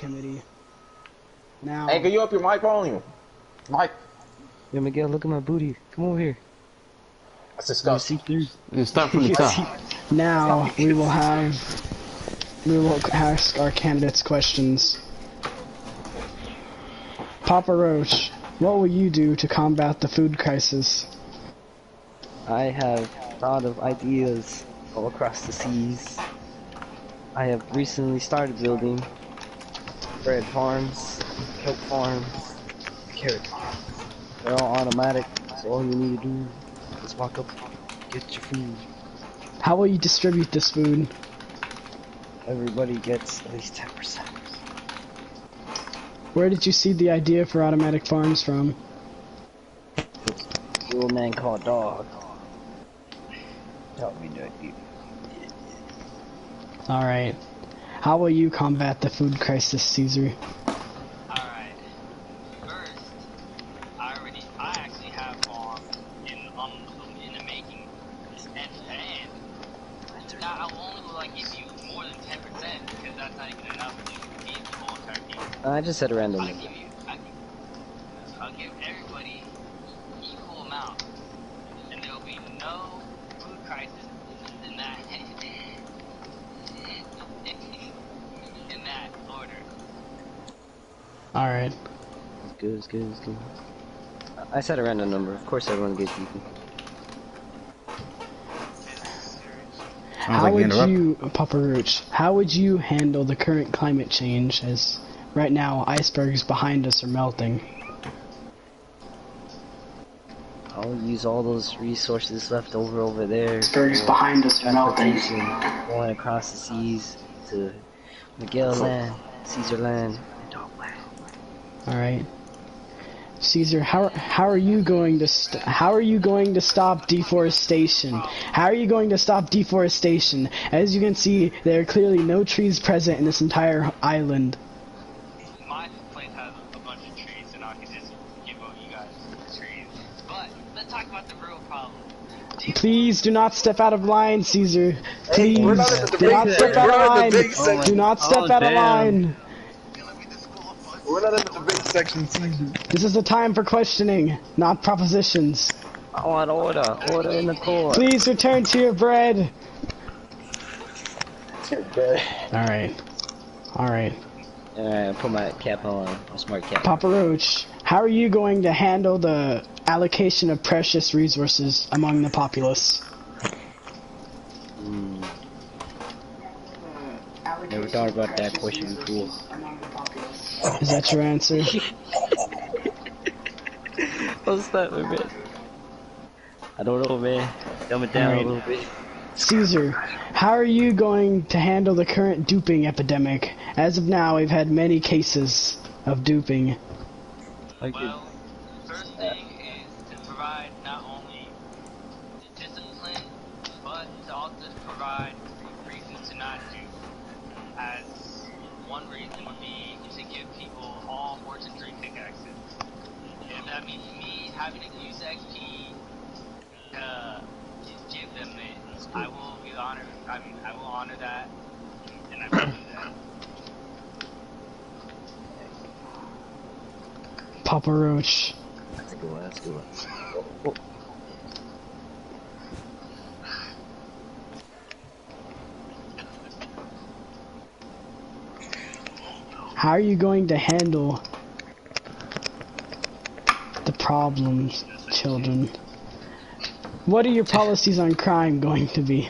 committee. Now, Hey, can you up your mic volume? Mike. Yo, Miguel, look at my booty. Come over here. That's You disgusting. see through. You start from the top. now we will ask our candidates questions. Papa Roach, what will you do to combat the food crisis? I have thought of ideas all across the seas. I have recently started building bread farms, kelp farms, carrot farms. They're all automatic, so all you need to do is walk up, get your food. How will you distribute this food? Everybody gets at least 10%. Where did you see the idea for automatic farms from? The old man called Dog. Tell me that you. Alright. How will you combat the food crisis, Caesar? Alright. First, I actually have farms in the making. And now I will only like give you more than 10% because that's not even enough to feed the whole entire team. I just said a random number. I'll give everybody equal amount, and there will be no food crisis in that in that order. Alright. It's good, it's good, it's good. I said a random number. Of course everyone gets equal. How would you, Papa Roach, how would you handle the current climate change as right now icebergs behind us are melting? I'll use all those resources left over there. Icebergs behind us are melting. Going across the seas to Miguel Land, Caesar Land, and Dog Land. Alright. Caesar, how are you going to stop deforestation? How are you going to stop deforestation? As you can see, there are clearly no trees present in this entire island. My place has a bunch of trees, and I can just give all you guys trees. But let's talk about the real problem. Please do not step out of line, Caesar. Please We're not in the do not debate step section. out of We're not in line. the debate section. Do not step out of line. We're not in the debate section, Caesar. This is the time for questioning, not propositions. I want order. Order in the court. Please return to your bread. Okay. Alright. Alright. Alright, put my cap on. My smart cap. Papa Roach, how are you going to handle the allocation of precious resources among the populace? Never thought about that question before. Is that your answer? What's that, man? I don't know, man. Dumb it down a little bit. Caesar, how are you going to handle the current duping epidemic? As of now, we've had many cases of duping. Well, first thing is to provide not only discipline, but to also provide reasons to not do. As one reason would be to give people all fortune 3 pickaxes. If that means me having to use XP to give them it, I will be honored. I will honor that, and I will do that. Papa Roach. That's a good one, that's a good one. How are you going to handle the problems, children? What are your policies on crime going to be?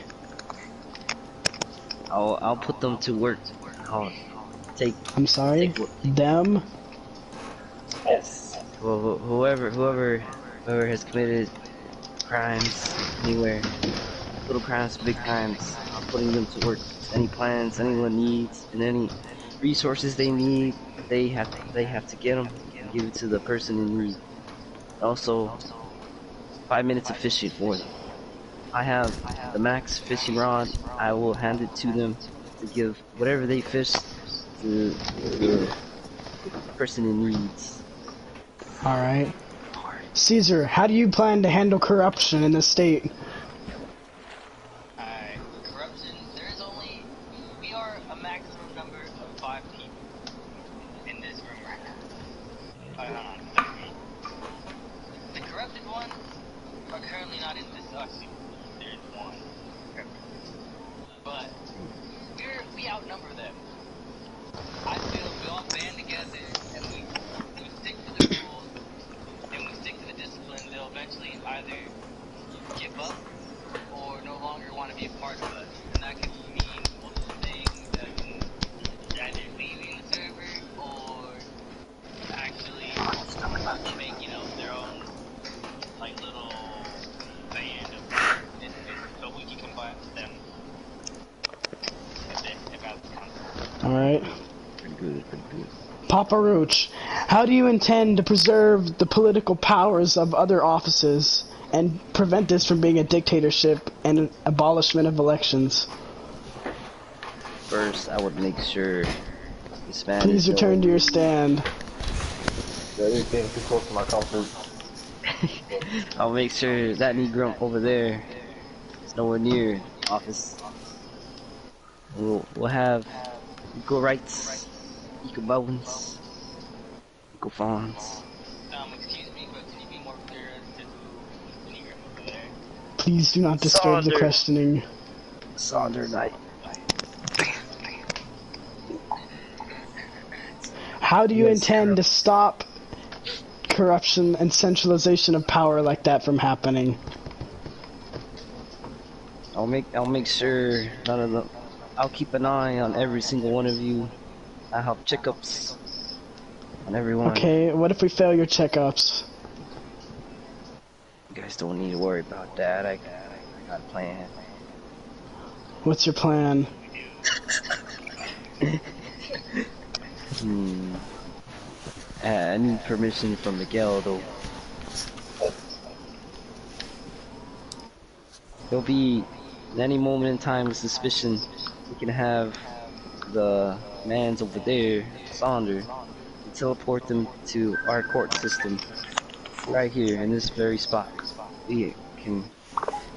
I'll put them to work. I'll take. I'm sorry? Them? Yes. Well, whoever has committed crimes anywhere, little crimes, big crimes, I'm putting them to work. Any plans anyone needs, and any resources they need, they have to get them and give it to the person in need. Also, 5 minutes of fishing for them. I have the max fishing rod. I will hand it to them to give whatever they fish to the person in needs. Alright. Caesar, how do you plan to handle corruption in the state? Corruption, we are a maximum number of 5 people. Papa Roach, how do you intend to preserve the political powers of other offices and prevent this from being a dictatorship and an abolishment of elections? First, I would make sure this man Please is return to your nowhere stand. You're getting too close to my comfort. I'll make sure that Negro over there is nowhere near office. We'll have equal rights, equal bounds, equal funds. Excuse me, but can you be more clear as to who is the Negro over there? Please do not disturb the Saunders. questioning. Sonder Knight. How do you Yes, intend to stop corruption and centralization of power like that from happening? I'll make sure none of them. I'll keep an eye on every single one of you. I have checkups on everyone. Okay, what if we fail your checkups? You guys don't need to worry about that. I got a plan. What's your plan? I need permission from Miguel though. There'll be at any moment in time of suspicion. We can have the mans over there, Sonder, and teleport them to our court system right here in this very spot. We can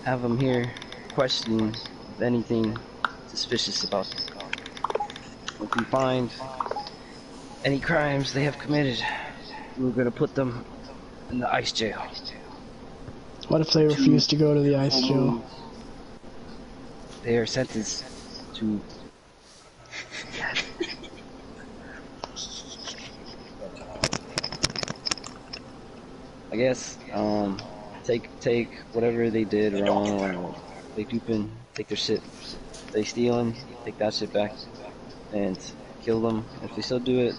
have them here questioning of anything suspicious about them. If we find any crimes they have committed, we're gonna put them in the ice jail. What if they refuse to go to the ice jail? They are sentenced to I guess take whatever they did wrong, they duping, take their shit, they stealing, take that shit back, and kill them. If they still do it,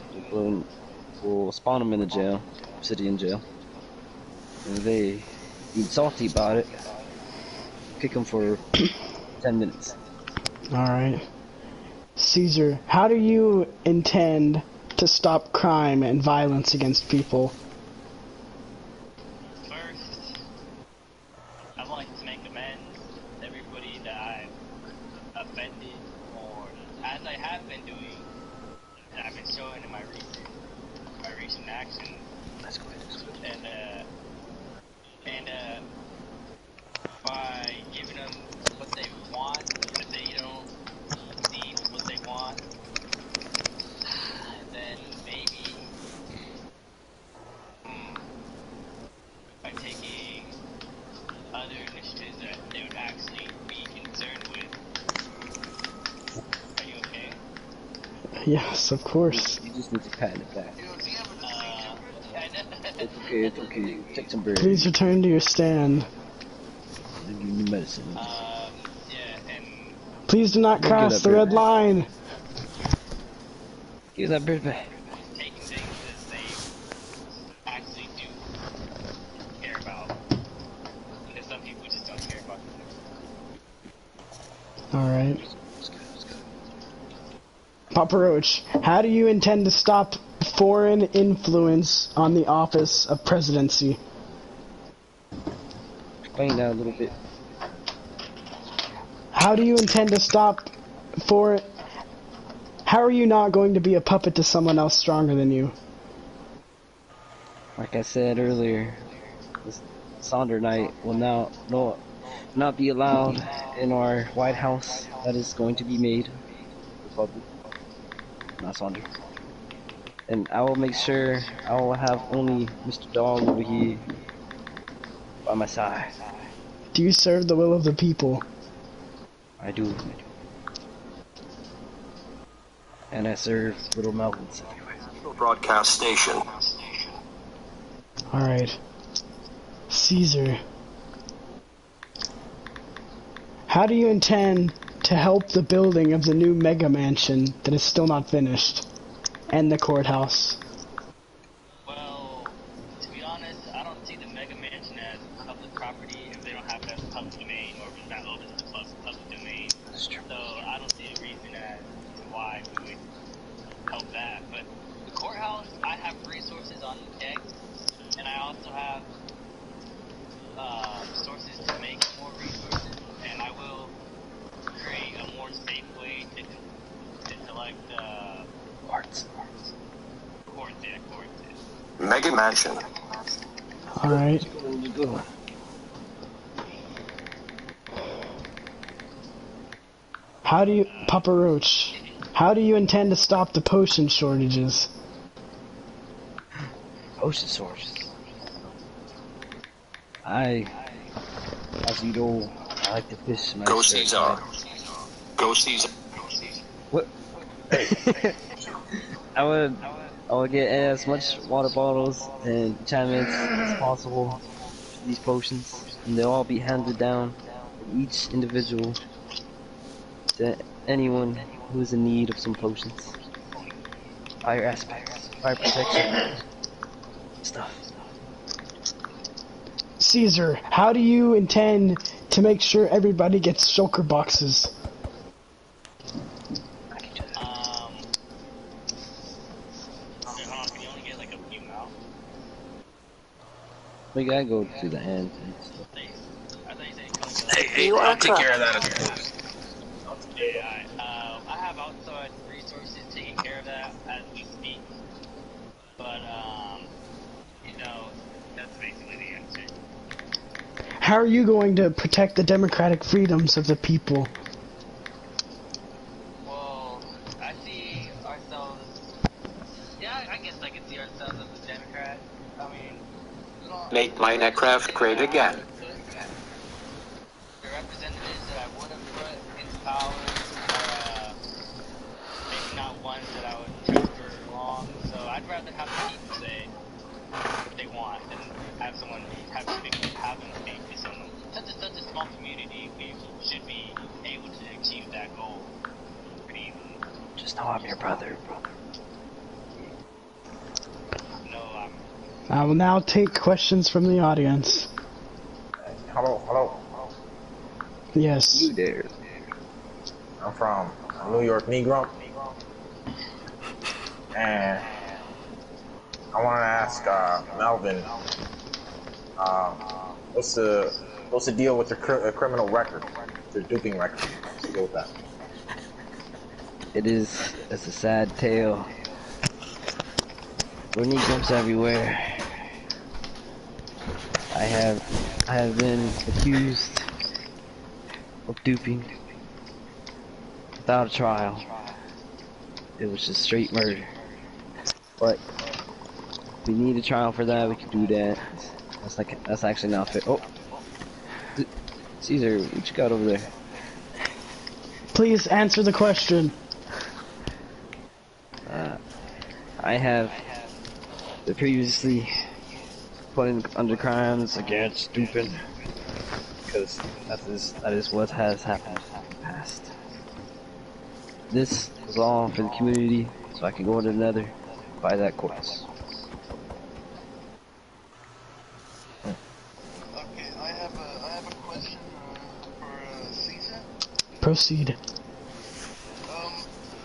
we'll spawn them in the jail, city in jail. And if they be salty about it, kick them for 10 minutes. Alright. Caesar, how do you intend to stop crime and violence against people? First, I want to make amends to everybody that I've offended, or as I have been doing, that I've been showing in my recent actions. That's good. And by giving them what they want, if they don't see what they want, then maybe by taking other initiatives that they would actually be concerned with. Are you okay? Yes, of course. You just need to pat it back. It's It's okay. Take some bread. Please return to your stand. Give you medicine. yeah, and Please do not Look cross at the that red bird. line. Give that bread back. taking things that they actually do care about. Because some people just don't care about them. Alright. Papa Roach, how do you intend to stop foreign influence on the office of presidency? Explain that a little bit. How do you intend to stop for... How are you not going to be a puppet to someone else stronger than you? Like I said earlier, this Sonder Knight will not be allowed in our White House. That is going to be made Republic, not Sonder. And I will make sure I will have only Mr. Dog over here by my side. Do you serve the will of the people? I do. And I serve little Melvins everywhere. Broadcast station. Alright. Caesar. How do you intend to help the building of the new mega mansion that is still not finished? And the courthouse? Well, to be honest, I don't see the Mega Mansion as public property if they don't have it as public domain, or if it's not open to the public domain. That's true. So I don't see a reason as to why we would help that. But Mega Mansion. Alright. How do you, Papa Roach, how do you intend to stop the potion shortages? Ocean source. As you know, I like to fish my Go spare Caesar. time. Go Caesar. What? I would get as much water bottles and enchantments as possible for these potions, and they'll all be handed down from each individual to anyone who is in need of some potions. Fire aspects, fire protection, stuff. Caesar, how do you intend to make sure everybody gets shulker boxes? I can do that. Okay, hold on, can you only get like a few now? We gotta go to the end and stuff. I thought you said you could Hey, I'll take care of that as a post. yeah, I have outside resources taking care of that as we speak. But, you know, that's basically the answer. How are you going to protect the democratic freedoms of the people? Well, I see ourselves. Yeah, I guess I can see ourselves as a Democrat. I mean, Make Minecraft great again. the representatives that I would have put into power are maybe not ones that I would trust for long. So I'd rather have the people say what they want than have someone have them speak for someone. Such a small community, we should be able to achieve that goal pretty easily. Just know I'm your brother. No, I will now take questions from the audience. Hello. Yes. You there. I'm from New York Negro. And I want to ask Melvin, what's the deal with your criminal record, your duping record? What's the deal with that? It's a sad tale. We're Negroes everywhere. I have been accused of duping without a trial. It was just straight murder. But if we need a trial for that, we can do that. That's actually not fair. Oh, Caesar, what you got over there? Please answer the question. I have previously put in under crimes against duping because that is what has happened in the past. This was all for the community, so I can go to another by that courts. Okay, I have a question for Caesar. Proceed.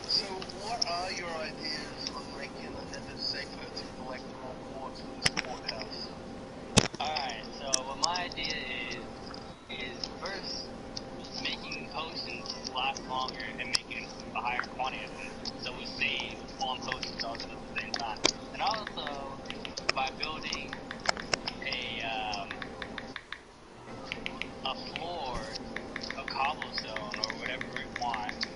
So what are your ideas on making it safer to collect more reports for this courthouse? alright, so what my idea is first making potions last longer and making a higher quantity of them, so we save on potions also at the same time. And also by building a floor of cobblestone or whatever we want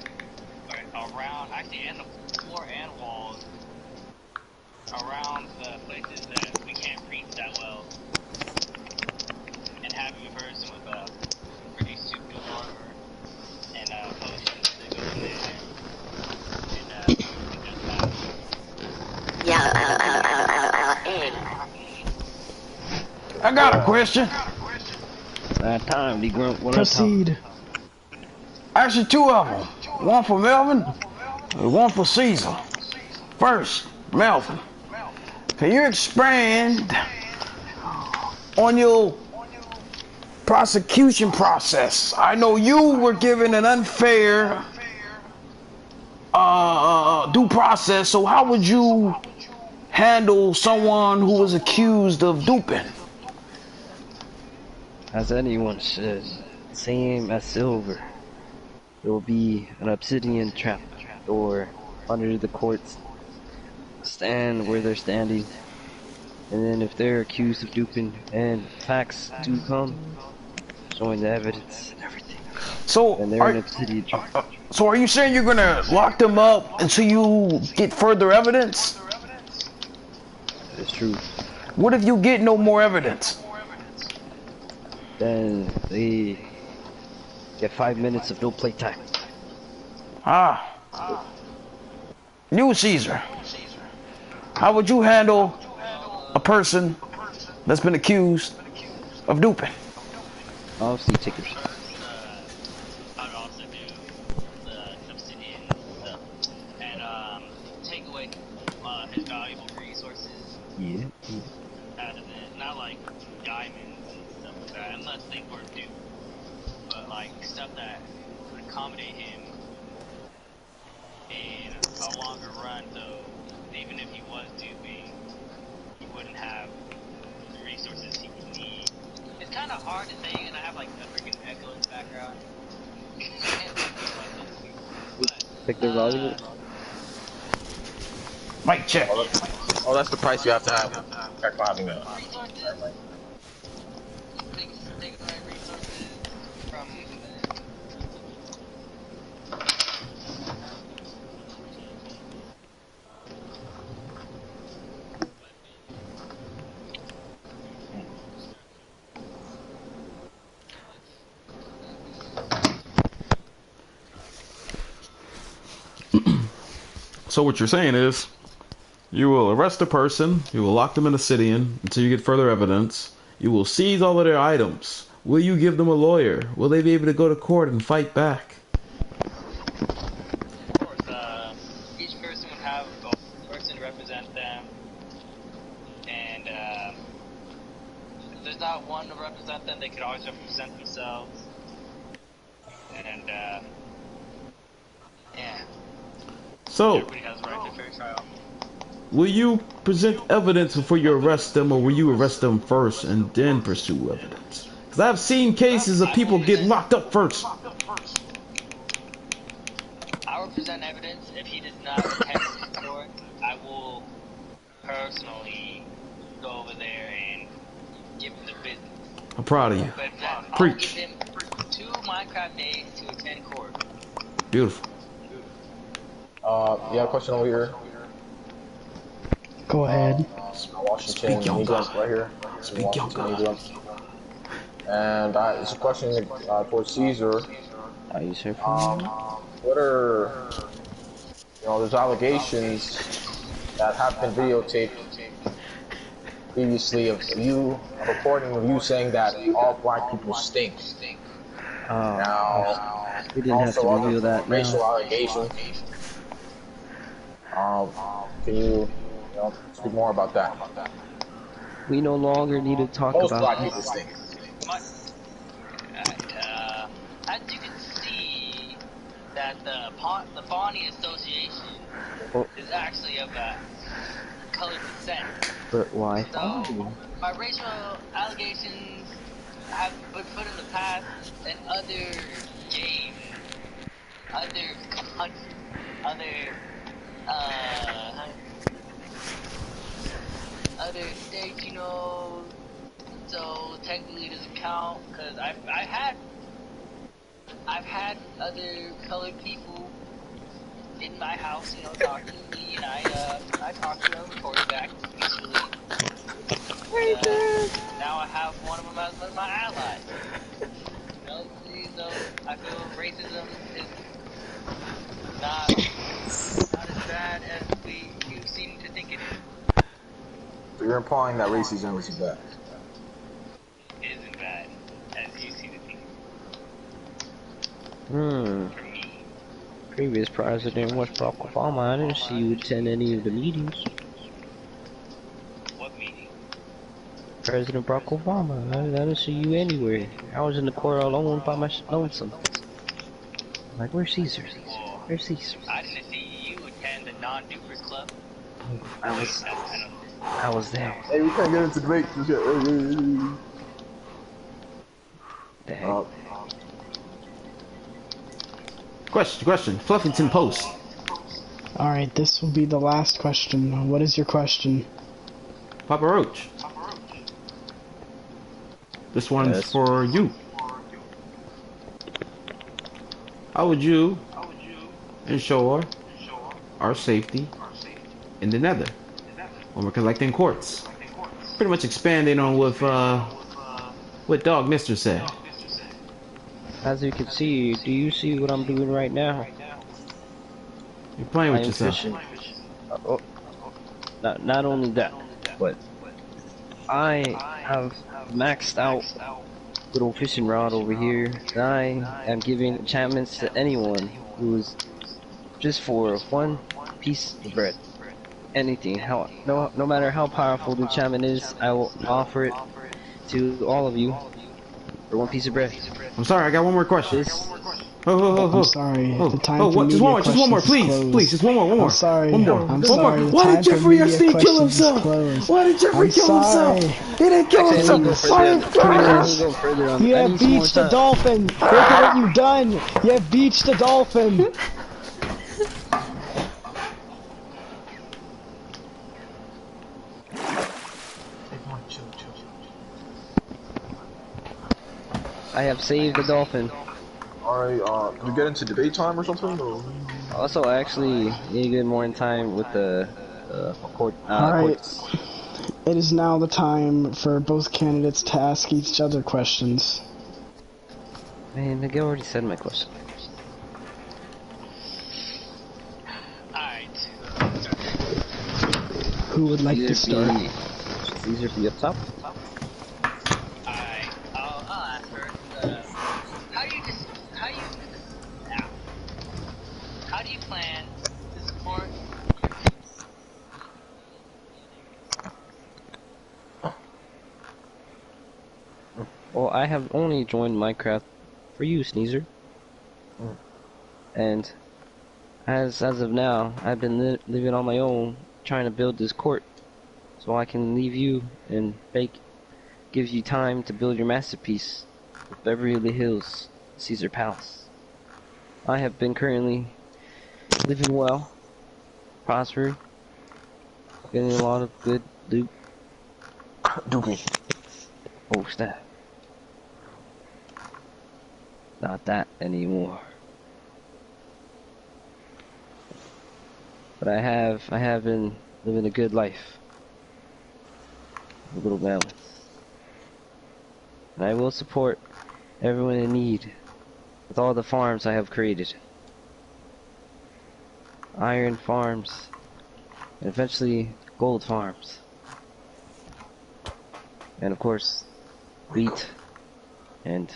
around, actually, and the floor and walls around the places that we can't reach that well, and having a person with a pretty super armor and potions that go in there and just that. I got a question. Time, D Grunt. One Proceed. Actually, two of them. One for Melvin and one for Caesar. First, Melvin, can you expand on your prosecution process? I know you were given an unfair due process, so how would you handle someone who was accused of duping? As anyone should, same as silver. There will be an obsidian trap door under the courts. Stand where they're standing. And then if they're accused of duping and facts do come, showing the evidence and everything, So then they're in a city of truth. so are you saying you're gonna lock them up until you get further evidence? That is true. What if you get no more evidence? Then they get 5 minutes of no playtime. Ah. You, Caesar. How would you handle a person that's been accused of duping? Obviously, take a I'd also do the obsidian stuff and take away his valuable resources yeah. out of it. Not like diamonds and stuff like that, unless they were due. But like stuff that would accommodate him in a longer run, so even if he was duping, he wouldn't have the resources he would need. It's kind of hard to say, and I have like a freaking echo in the background. Pick their valuable. Mic check. Oh, that's the price you have to have. Check for having a. Resources. Take the right resources from. So what you're saying is, you will arrest a person, you will lock them in a sit-in until you get further evidence, you will seize all of their items. Will you give them a lawyer? Will they be able to go to court and fight back? Of course, each person would have a person to represent them, and if there's not one to represent them, they could always represent themselves. And yeah, So, everybody has a right to fair trial. will you present evidence before you arrest them, or will you arrest them first and then pursue evidence? Because I've seen cases of people get locked up first. I will present evidence. If he does not attend court, I will personally go over there and give him the business. I'm proud of you. But I'll Preach. give him 2 Minecraft days to attend court. Beautiful. You have a question over here? Go ahead. Washington, Speak your England, God. right here. Speak your Washington, God. England. And it's a question for Caesar. Are you sure for me? What are, there's allegations that have been videotaped previously of you, a recording of you saying that all black people stink. Now, We didn't have to also reveal other that racial now. allegations. Can you, speak more about that? We no longer need to talk Most about black this. people stink. As you can see, that the Fauny Association is actually of colored descent. But why? So, my racial allegations have been put in the past in other games, other countries, other states, so technically it doesn't count, because I've had other colored people in my house, talking to me, and I talk to them, report back peacefully. Now I have one of them as one of my allies. I feel racism is not as bad as you seem to think it is. So you're implying that racism is bad. It isn't bad as you seem to think. Hmm. For me, Previous president was Barack Obama. I didn't see you attend any of the meetings. what meeting? President Barack Obama. I didn't see you anywhere. I was in the court alone by my lonesome. Like, where's Caesar? Well, Where's Caesar? I didn't see you attend the non-dupers club. I was there. Hey, we can't get into debate. The heck? Question. Fluffington Post. Alright, this will be the last question. What is your question? Papa Roach. This one's Yes. for you. How would you ensure our safety in the Nether when we're collecting quartz? Pretty much expanding on what Dog Mister said. As you can see, do you see what I'm doing right now? You're playing I with am yourself. fishing. Oh, not only that, but I have maxed out little fishing rod over here. I am giving enchantments to anyone who's just for one piece of bread. Anything, no matter how powerful the enchantment is, I will offer it to all of you for one piece of bread. I'm sorry, I got one more question. This, I'm sorry. The time for what? Just media one more, questions is please, closed. please, just one more. I'm sorry. One more. I'm One sorry. more. The Why time did for Jeffrey media Epstein kill questions is himself? closed. Why did Jeffrey I'm kill sorry. himself? He didn't kill actually, I'm himself. gonna go further. Oh my I'm gosh. gonna go further on. You I have need some more beached a time. dolphin. Look at what you've done. You have beached a dolphin. I have saved the dolphin. Alright, can we get into debate time or something? Or... Also, I actually need to get more in time with the Alright. courts. It is now the time for both candidates to ask each other questions. Man, the guy already said my question. Alright. Who would like to start? Caesar be up top. Alright. I'll ask first. How do you plan to support? Well, I have only joined Minecraft for you, Sneezer. And as of now, I've been living on my own, trying to build this court, so I can leave you and give you time to build your masterpiece of Beverly Hills Caesar Palace. I have been currently living well, prospering, getting a lot of good loot. Doopy. Oh, snap. Not that anymore. But I have been living a good life. A little balance. And I will support everyone in need with all the farms I have created. Iron farms, and eventually gold farms. And of course, wheat and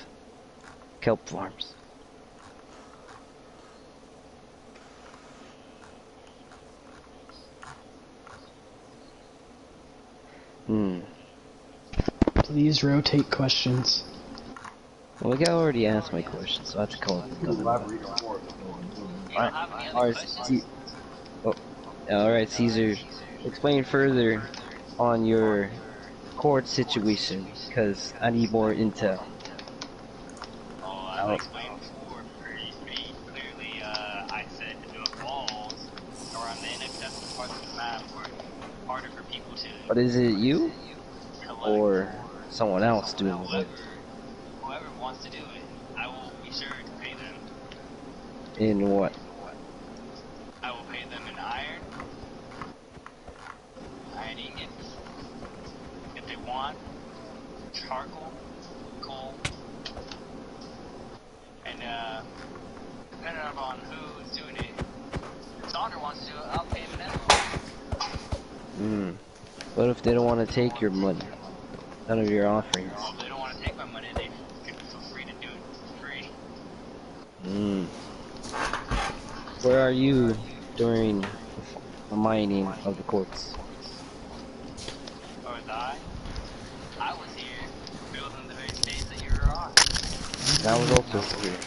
kelp farms. Please rotate questions. Well, the guy already asked my question, so I have to call it another one. Alright, Caesar, explain further on your court situation, because I need more intel. Oh, as I explained before, pretty clearly, I said to build walls around the inaccessible parts of the map where it's harder for people to But is it you, collect. or someone else doing the work? Whoever wants to do it, I will be sure to pay them. In what? I will pay them in iron ingots, if they want, charcoal, coal, and depending upon who's doing it, if Sonder wants to do it, I'll pay him an What if they don't want to take your money? None of your offerings. Well, if they don't want to take my money, they can feel free to do it for free. Where are you during the mining of the quartz? Or was I was here building the very stage that you were on. I was also here.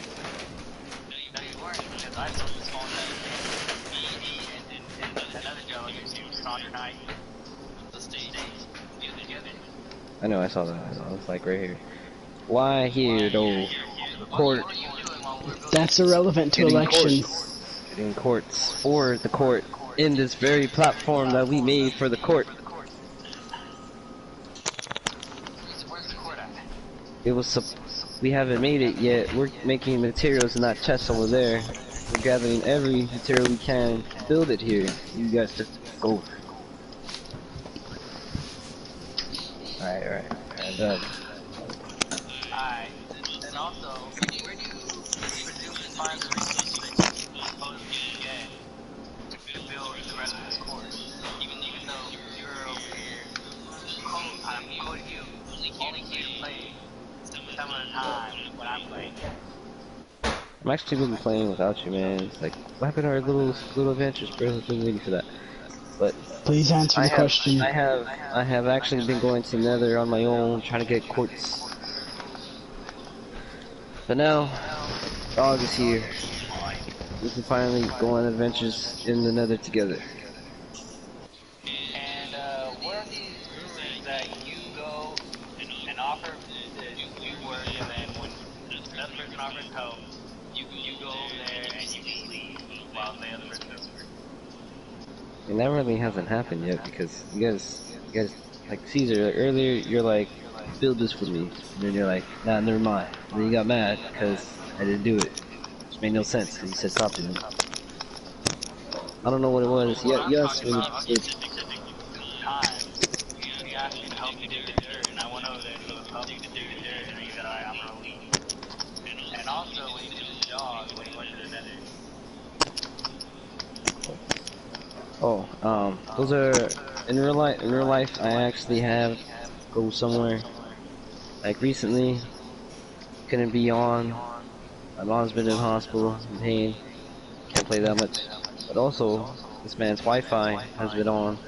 No, you weren't, because I built this whole me, and another gentleman named Sonder Knight. The stage, we did it together. I know, I saw that. I was like right here. Why here though? The court. What are you doing while we're building? That's irrelevant to elections. Getting courts for the court in this very platform that we made for the court. it was. We haven't made it yet. We're making materials in that chest over there. We're gathering every material we can to build it here. You guys just go. Alright. Alright. And also, where do you presume to find the resources that you supposedly get to build the rest of this course? Even though you're over here, I'm quoting you, only here to play some of the time when I'm playing. I'm actually been playing without you, man. It's like, what happened to our little adventures, bro? I've been waiting for that. But Please answer the question. I have actually been going to Nether on my own, trying to get quartz. But now, dog is here. We can finally go on adventures in the Nether together. And what are these rumors that you go and offer to do work, and then when another person offers help, you go over there and you just leave while the other person does work? And that really hasn't happened yet because you guys, like Caesar, like earlier you're like, build this for me. And then you're like, nah, never mind. And then you got mad because I didn't do it. Which made no sense because you said stop doing it. I don't know what it was. What I'm Yes, talking about is specific time. We asked you to help you dig the dirt, and I went over there to help you dig the dirt, and then you said, alright, I'm gonna leave. And also, when you took the dog, when you went to the Nether. Oh, those are in real life. In real life, I actually have go somewhere. Like recently, couldn't be on. My mom's been in the hospital in pain. Can't play that much. But also, this man's Wi-Fi has been on.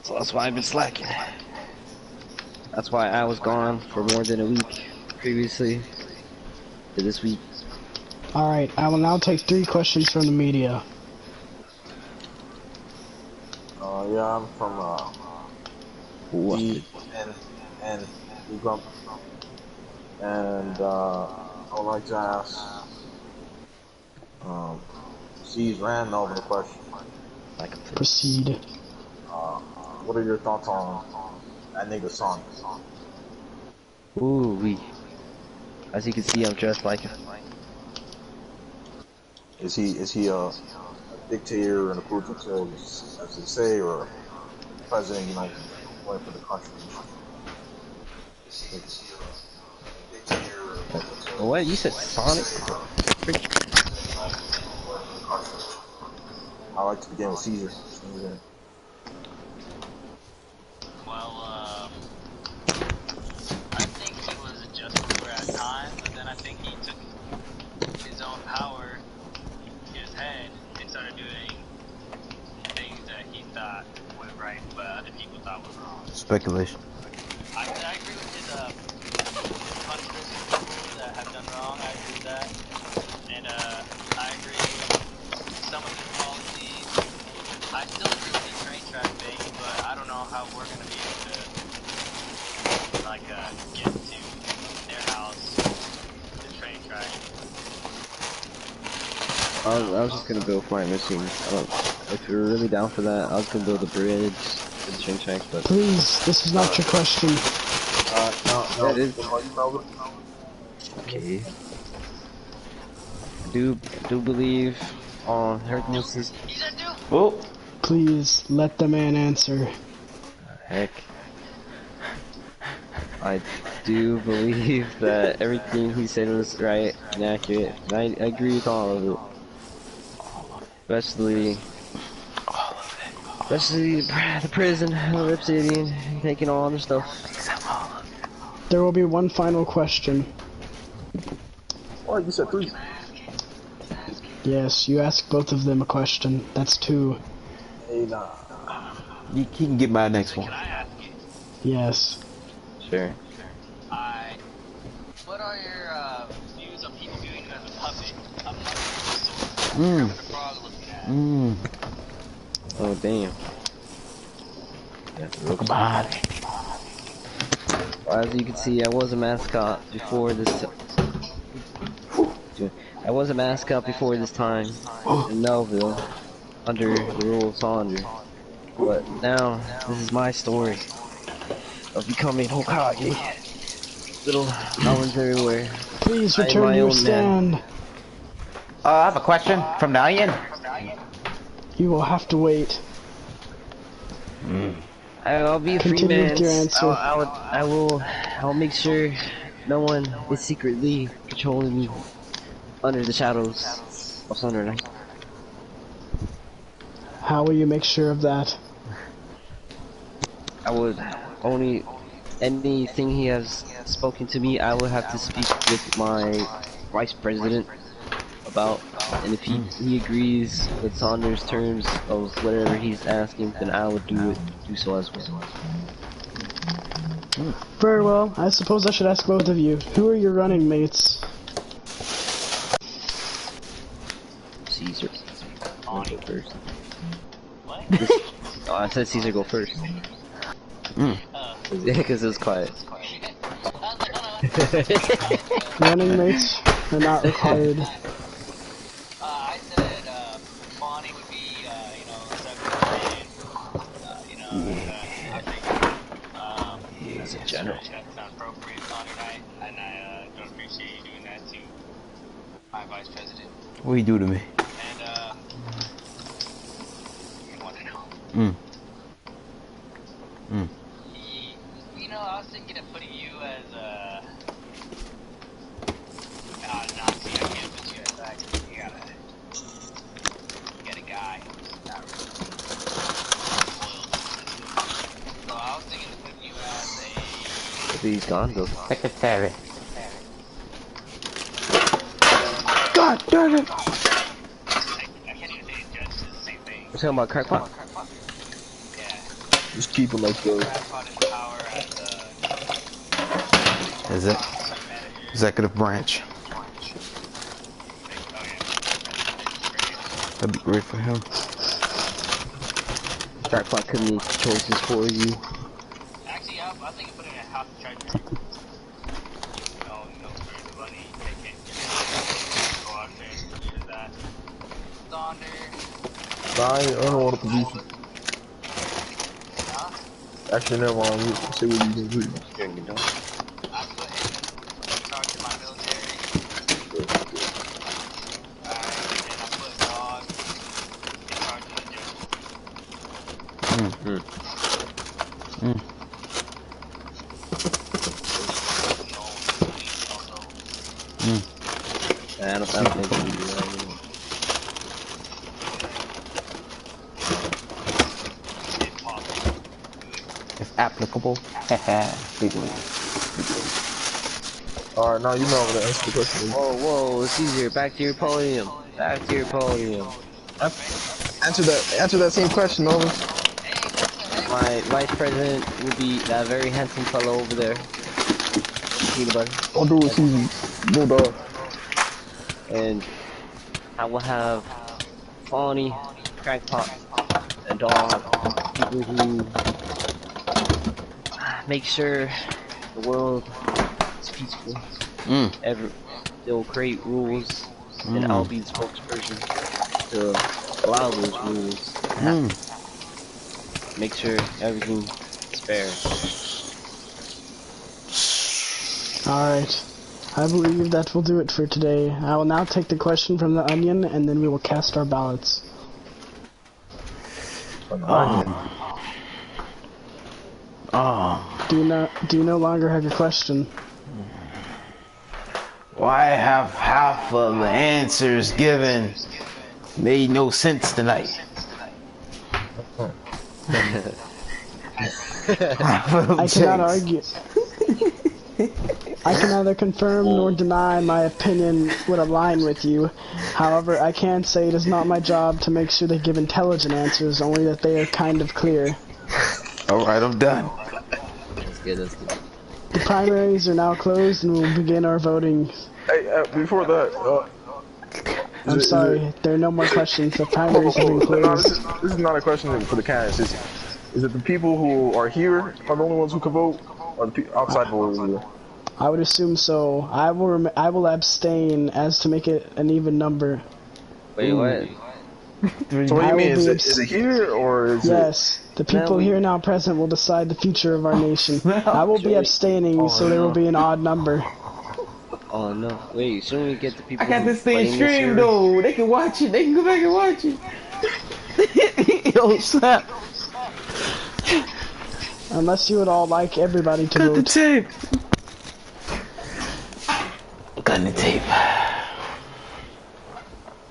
So that's why I've been slacking. That's why I was gone for more than a week previously to this week. Alright, I will now take 3 questions from the media. Yeah, I'm from What? and Grump, and I would like to ask C's random over the question. Proceed. What are your thoughts on that nigga Sonic? Ooh, wee. As you can see, I'm dressed like him. Is he a dictator and a cruel as they say, or president, you know, going for the country? What? You said Sonic? I like to begin with Caesar. Well, I think he was a just ruler at times, but then I think he took his own power in his head and started doing things that he thought were right, but other people thought were wrong. Speculation. I agree with his punishments for people that have done wrong. I agree with that, and I agree with some of his policies. I still agree with the train track thing, but I don't know how we're gonna be able to like get to their house, the train track. I was just gonna go fly missing. If you're really down for that, I was gonna build a bridge to the train track, but Please, this is not your question. No, that is are you Melvin? okay. I do believe on Hercules' He said, dude. Oh, Please, let the man answer. heck. I do believe that everything he said was right and accurate, and I agree with all of it. Especially the prison of Obsidian and taking all their stuff. There will be one final question. Oh, you said 3. Yes, you ask both of them a question. That's 2. Hey, nah. he can get my next one. Can I ask you? Yes. Sure. What are your views on people viewing you as a puppet? A puppet Mm. with a frog looking at. Oh damn. Talk about it. Well, as you can see, I was a mascot before this. I was a mascot before this time in Melville, under the rule of Saunders. But now, this is my story. of becoming Hokage. Little islands everywhere. Please I am return my to your own man. stand. I have a question from the onion. You will have to wait. I'll be a free Continue man. with your answer. I'll make sure no one is secretly controlling me under the shadows of Thunder Night. How will you make sure of that? I would only anything he has spoken to me, I will have to speak with my vice president about, and if he agrees with Saunders' terms of whatever he's asking, then I would do so as well. Very well. I suppose I should ask both of you. Who are your running mates? Caesar. I'll go first. Oh, I said Caesar go first. Yeah, because it was quiet. Running mates are not required. I said, Fauny would be, secretary, I think, He's a general. that sounds appropriate on tonight, and I don't appreciate you doing that to my vice president. What you do to me? And, you want to know? I was thinking of putting you as a Nazi. I can't put you as that. You got a guy who's not really loyal. So I was thinking of putting you as a He's gone though. Secretary. God damn it! I can't even say judge. It's the same thing. We're talking about crackpot? Yeah. Just keep it like that. Crackpot in power as Is it? Executive branch. That'd be great for him. Crackpot could make choices for you. Actually, I was thinking of putting a house treasury. No spiritual money. They can't go out there and use that. Thunder. Nah, I don't want to produce it. Actually, never mind. We'll say what you can do. I put him in charge of my military. Alright, and I put dog in charge of the jungle. I don't think we can do that anymore. If applicable. Alright, now you know I'm gonna answer the question. Whoa, it's easier. Back to your podium. Back to your podium. Answer that same question, Nolan. My vice president will be that very handsome fellow over there. Peanut butter. I'll do it easy. Bulldog. And I will have Fauny, Crackpot, and Dog. People who make sure the world is peaceful. They'll create rules, and I'll be the spokesperson to allow those rules to happen. Make sure everything is fair. Alright. I believe that will do it for today. I will now take the question from the onion, and then we will cast our ballots. Do you no longer have your question? Why have half of the answers given made no sense tonight? I cannot argue. I can neither confirm nor deny my opinion would align with you. However, I can say it is not my job to make sure they give intelligent answers, only that they are kind of clear. Alright, I'm done. That's good, that's good. The primaries are now closed and we'll begin our voting. Hey, before that, I'm sorry, there are no more questions. The primaries have been no, closed. this is not a question for the candidates. Is it the people who are here are the only ones who can vote, or the people outside voters? I would assume so. I will abstain as to make it an even number. Wait, what? So what do I you mean? will be Is it here or is Yes, the people here now present will decide the future of our nation. I will be abstaining, so there will be an odd number. Oh no! Wait, shouldn't we get the people I got who this thing claim this streamed server? though. They can watch it. They can go back and watch it. Yo, snap. Unless you would all like everybody to Cut the vote. tape. Cut the tape.